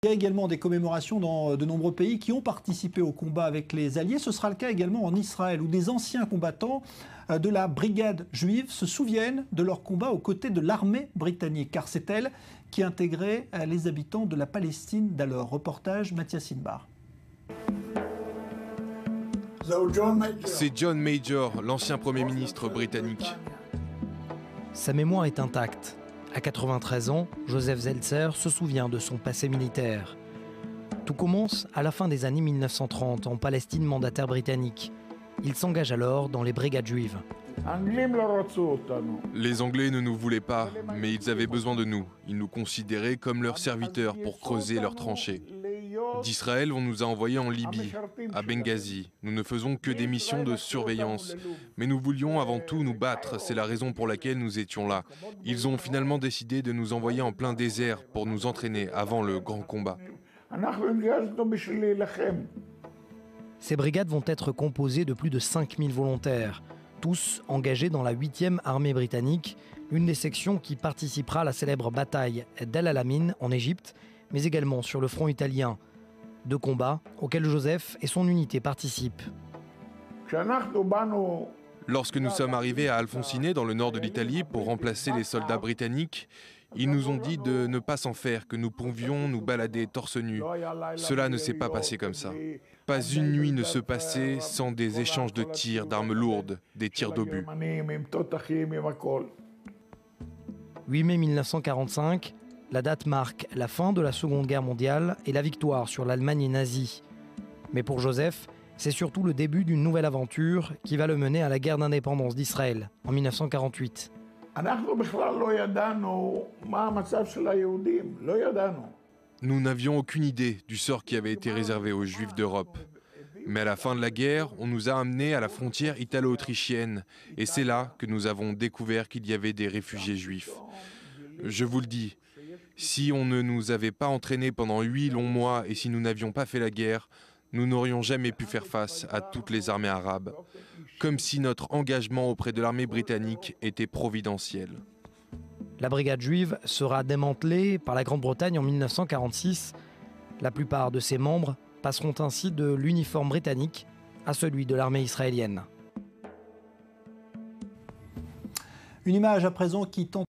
Il y a également des commémorations dans de nombreux pays qui ont participé au combat avec les Alliés. Ce sera le cas également en Israël, où des anciens combattants de la brigade juive se souviennent de leur combat aux côtés de l'armée britannique, car c'est elle qui intégrait les habitants de la Palestine d'alors. Reportage Mathias Inbar. C'est John Major, l'ancien Premier ministre britannique. Sa mémoire est intacte. À 93 ans, Joseph Zeltzer se souvient de son passé militaire. Tout commence à la fin des années 1930 en Palestine mandataire britannique. Il s'engage alors dans les brigades juives. Les Anglais ne nous voulaient pas, mais ils avaient besoin de nous. Ils nous considéraient comme leurs serviteurs pour creuser leurs tranchées. D'Israël, on nous a envoyés en Libye, à Benghazi. Nous ne faisons que des missions de surveillance. Mais nous voulions avant tout nous battre, c'est la raison pour laquelle nous étions là. Ils ont finalement décidé de nous envoyer en plein désert pour nous entraîner avant le grand combat. Ces brigades vont être composées de plus de 5000 volontaires, tous engagés dans la 8e armée britannique, une des sections qui participera à la célèbre bataille d'El Alamein en Égypte, mais également sur le front italien. Deux combats auxquels Joseph et son unité participent. Lorsque nous sommes arrivés à Alfonsine, dans le nord de l'Italie, pour remplacer les soldats britanniques, ils nous ont dit de ne pas s'en faire, que nous pouvions nous balader torse nu. Cela ne s'est pas passé comme ça. Pas une nuit ne se passait sans des échanges de tirs, d'armes lourdes, des tirs d'obus. 8 mai 1945, la date marque la fin de la Seconde Guerre mondiale et la victoire sur l'Allemagne nazie. Mais pour Joseph, c'est surtout le début d'une nouvelle aventure qui va le mener à la guerre d'indépendance d'Israël en 1948. Nous n'avions aucune idée du sort qui avait été réservé aux Juifs d'Europe. Mais à la fin de la guerre, on nous a amenés à la frontière italo-autrichienne. Et c'est là que nous avons découvert qu'il y avait des réfugiés juifs. Je vous le dis, si on ne nous avait pas entraînés pendant 8 longs mois et si nous n'avions pas fait la guerre, nous n'aurions jamais pu faire face à toutes les armées arabes. Comme si notre engagement auprès de l'armée britannique était providentiel. La brigade juive sera démantelée par la Grande-Bretagne en 1946. La plupart de ses membres passeront ainsi de l'uniforme britannique à celui de l'armée israélienne. Une image à présent qui tente